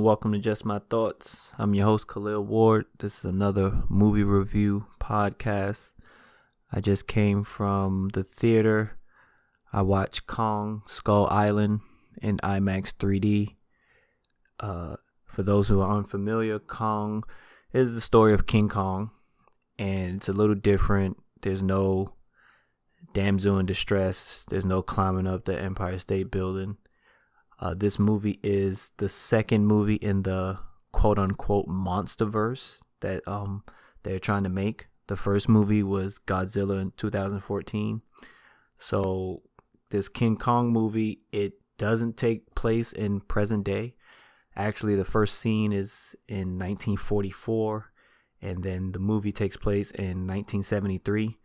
and welcome to Just My Thoughts. I'm your host, Khaleel Ward. This is another movie review podcast. I just came from the theater. I watched Kong Skull Island in IMAX 3D. For those who are unfamiliar, Kong is the story of King Kong, and it's a little different. There's no damsel in distress. There's no climbing up the Empire State Building. This movie is the second movie in the quote-unquote monsterverse that they're trying to make. The first movie was Godzilla in 2014. So this King Kong movie, it doesn't take place in present day. Actually, the first scene is in 1944, and then the movie takes place in 1973.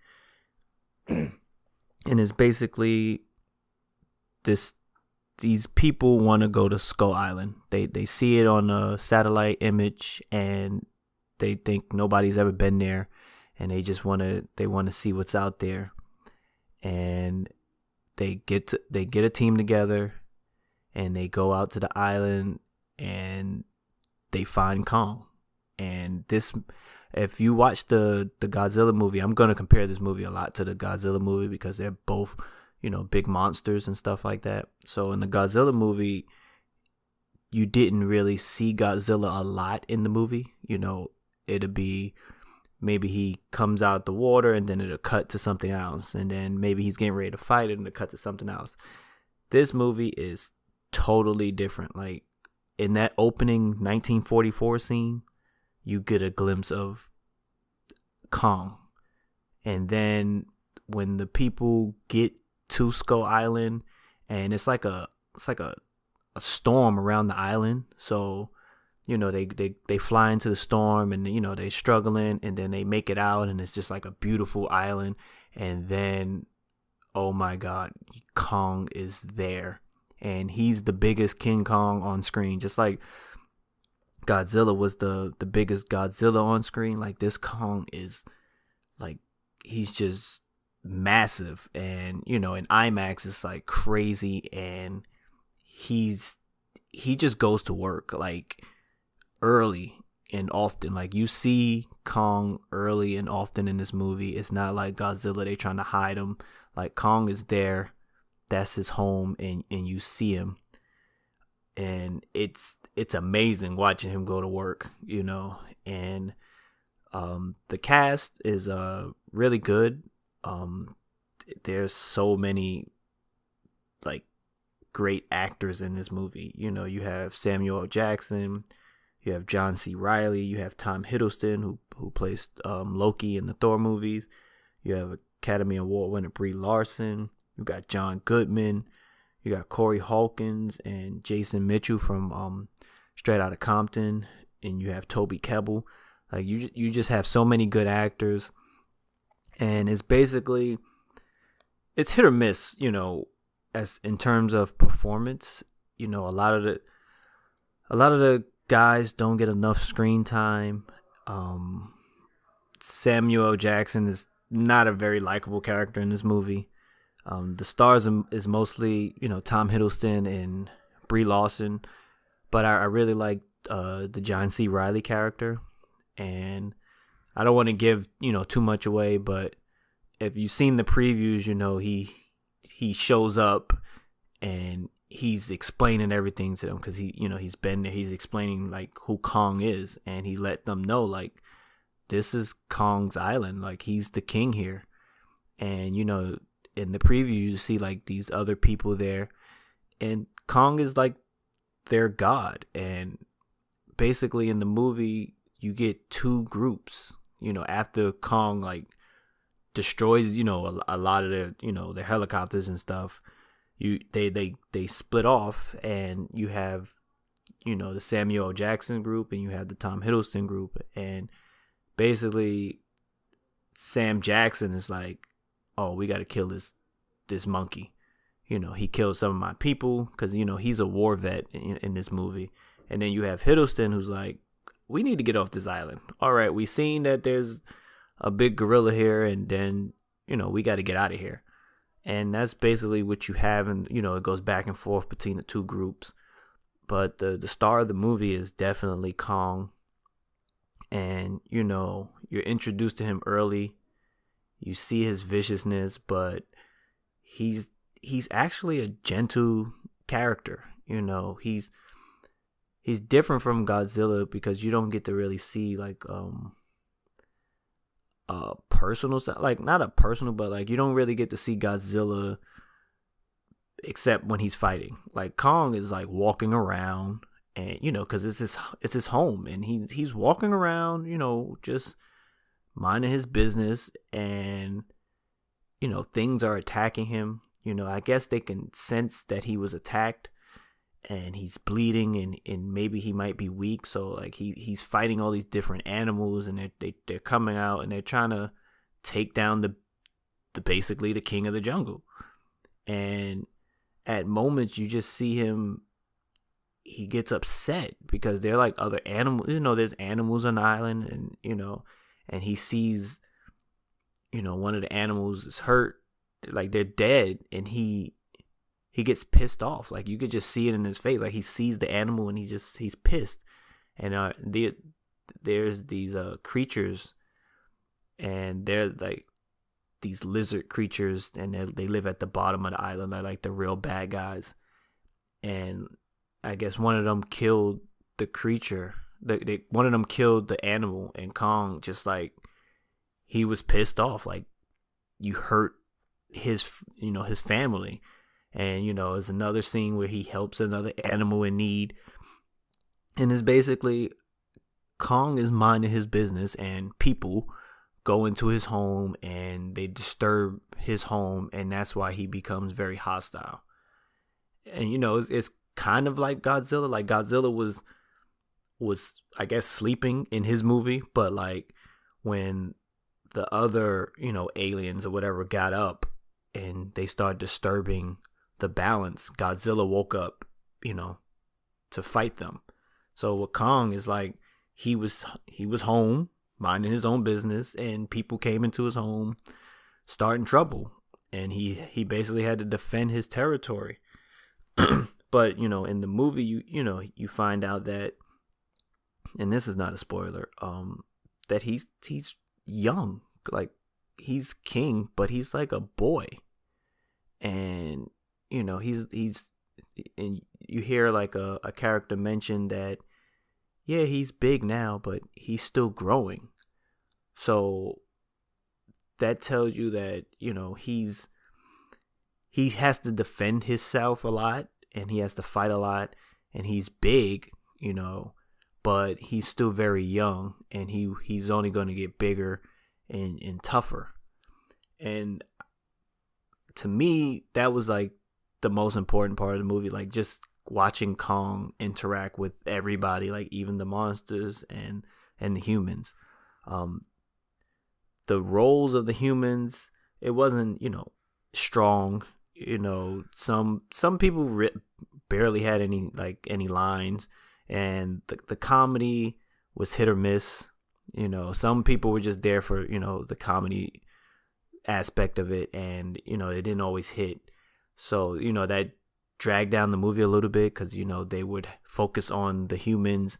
And it's basically these people want to go to Skull Island. They see it on a satellite image and they think nobody's ever been there, and they just want to see what's out there. And they get a team together and they go out to the island and they find Kong. And this, if you watch the Godzilla movie, I'm going to compare this movie a lot to the Godzilla movie because they're both, big monsters and stuff like that. So in the Godzilla movie, you didn't really see Godzilla a lot in the movie. It'd be maybe he comes out the water and then it'll cut to something else. And then maybe he's getting ready to fight it and it'll cut to something else. This movie is totally different. Like in that opening 1944 scene, you get a glimpse of Kong. And then when the people get to Skull Island, and it's like a storm around the island. So, they fly into the storm and, they struggling, and then they make it out and it's just like a beautiful island. And then, oh my God, Kong is there. And he's the biggest King Kong on screen. Just like Godzilla was the biggest Godzilla on screen. Like this Kong is like, he's just massive. And, in IMAX it's like crazy. And he just goes to work like early and often. Like you see Kong early and often in this movie. It's not like Godzilla, they trying to hide him. Like Kong is there. That's his home, and you see him. And it's amazing watching him go to work, and the cast is really good. There's so many like great actors in this movie. You have Samuel L. Jackson, you have John C. Reilly, you have Tom Hiddleston who plays Loki in the Thor movies. You have Academy Award winner Brie Larson. You got John Goodman. You got Corey Hawkins and Jason Mitchell from Straight Outta Compton, and you have Toby Kebbell. Like you just have so many good actors, and it's basically it's hit or miss, as in terms of performance. A lot of the guys don't get enough screen time. Samuel L. Jackson is not a very likable character in this movie. The stars is mostly, Tom Hiddleston and Brie Larson, but I really like the John C. Reilly character, and I don't want to give too much away, but if you've seen the previews, he shows up and he's explaining everything to them because he's been there. He's explaining like who Kong is, and he let them know like this is Kong's island, like he's the king here, and in the preview you see like these other people there, and Kong is like their god. And basically in the movie you get two groups, after Kong like destroys a lot of their helicopters and stuff. They split off, and you have the Samuel L. Jackson group and you have the Tom Hiddleston group. And basically Sam Jackson is like, oh, we got to kill this monkey. He killed some of my people because, he's a war vet in this movie. And then you have Hiddleston who's like, we need to get off this island. All right, we seen that there's a big gorilla here, and then, we got to get out of here. And that's basically what you have. And, it goes back and forth between the two groups. But the star of the movie is definitely Kong. And, you're introduced to him early. You see his viciousness, but he's actually a gentle character. He's different from Godzilla because you don't get to really see like a personal side, like not a personal, but like you don't really get to see Godzilla except when he's fighting. Like Kong is like walking around, and because it's his home, and he's walking around, just minding his business, and things are attacking him. I guess they can sense that he was attacked, and he's bleeding, and maybe he might be weak. So like he's fighting all these different animals, and they're coming out, and they're trying to take down the basically the king of the jungle. And at moments you just see him, he gets upset because they're like other animals. There's animals on the island, and he sees, one of the animals is hurt, like they're dead, and he gets pissed off. Like you could just see it in his face. Like he sees the animal and he's pissed. And there's these creatures, and they're like these lizard creatures, and they live at the bottom of the island. They're like the real bad guys. And I guess one of them killed the creature. One of them killed the animal, and Kong just like, he was pissed off. Like, you hurt his family. And, there's another scene where he helps another animal in need. And it's basically Kong is minding his business, and people go into his home and they disturb his home. And that's why he becomes very hostile. And, it's kind of like Godzilla. Like Godzilla was, I guess, sleeping in his movie. But like when the other, aliens or whatever got up and they started disturbing the balance, Godzilla woke up, to fight them. So with Kong is like, he was home minding his own business, and people came into his home starting trouble, and he basically had to defend his territory. But in the movie, you find out that, and this is not a spoiler, that he's young, like he's king, but he's like a boy. And he's and you hear like a character mention that, yeah, he's big now, but he's still growing. So that tells you that, he has to defend himself a lot, and he has to fight a lot, and he's big, but he's still very young, and he's only going to get bigger and tougher. And to me, that was like the most important part of the movie, like just watching Kong interact with everybody, like even the monsters and the humans. The roles of the humans, it wasn't, strong. Some people barely had any lines, and the comedy was hit or miss. Some people were just there for, the comedy aspect of it, and it didn't always hit. So that dragged down the movie a little bit, because they would focus on the humans,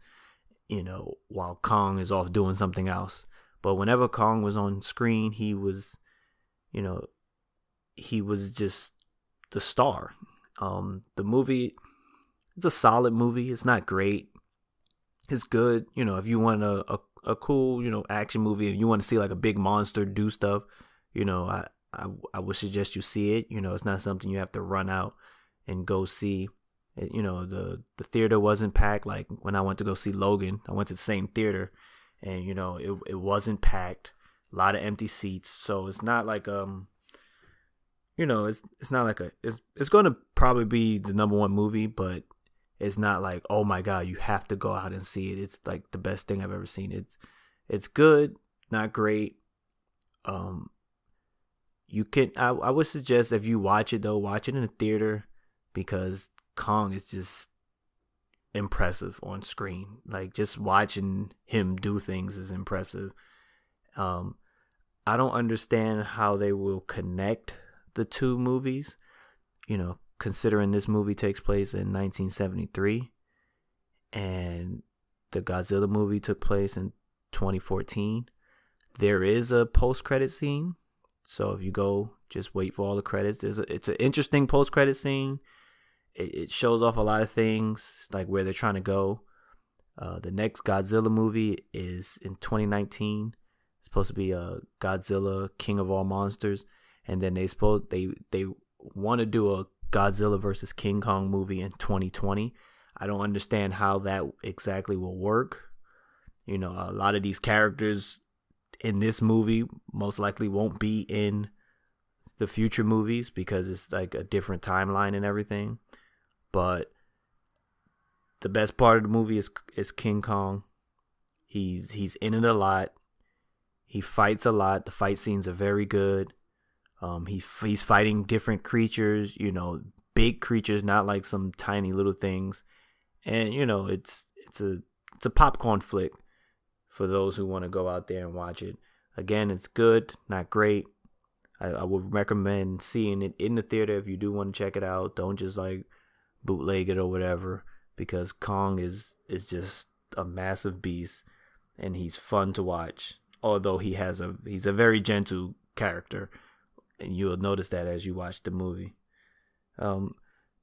while Kong is off doing something else. But whenever Kong was on screen, he was just the star. The movie, it's a solid movie. It's not great. It's good. If you want a cool, action movie, and you want to see like a big monster do stuff, I would suggest you see it. It's not something you have to run out and go see. The theater wasn't packed. Like when I went to go see Logan, I went to the same theater, and it wasn't packed. A lot of empty seats. So it's not like it's not like it's going to probably be the number one movie, but it's not like, oh my God, you have to go out and see it. It's like the best thing I've ever seen. It's good, not great. You can, I would suggest, if you watch it though, watch it in a theater, because Kong is just impressive on screen. Like just watching him do things is impressive. I don't understand how they will connect the two movies, considering this movie takes place in 1973. and the Godzilla movie took place in 2014. There is a post-credit scene, so if you go, just wait for all the credits. It's an interesting post-credit scene. It shows off a lot of things, like where they're trying to go. The next Godzilla movie is in 2019. It's supposed to be Godzilla, King of All Monsters, and then they want to do a Godzilla versus King Kong movie in 2020. I don't understand how that exactly will work. You know, a lot of these characters in this movie most likely won't be in the future movies because it's like a different timeline and everything. But the best part of the movie is King Kong. He's in it a lot. He fights a lot. The fight scenes are very good. He's fighting different creatures, you know, big creatures, not like some tiny little things. And you know, it's a popcorn flick for those who want to go out there and watch it. Again, it's good, not great. I would recommend seeing it in the theater if you do want to check it out. Don't just like bootleg it or whatever, because Kong is just a massive beast and he's fun to watch. Although he's a very gentle character, and you'll notice that as you watch the movie.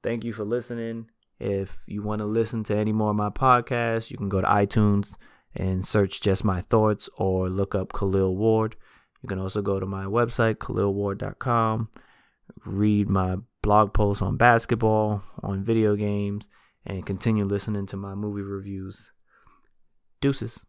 Thank you for listening. If you want to listen to any more of my podcasts, you can go to iTunes and search Just My Thoughts or look up Khaleel Ward. You can also go to my website, KhalilWard.com, read my blog posts on basketball, on video games, and continue listening to my movie reviews. Deuces.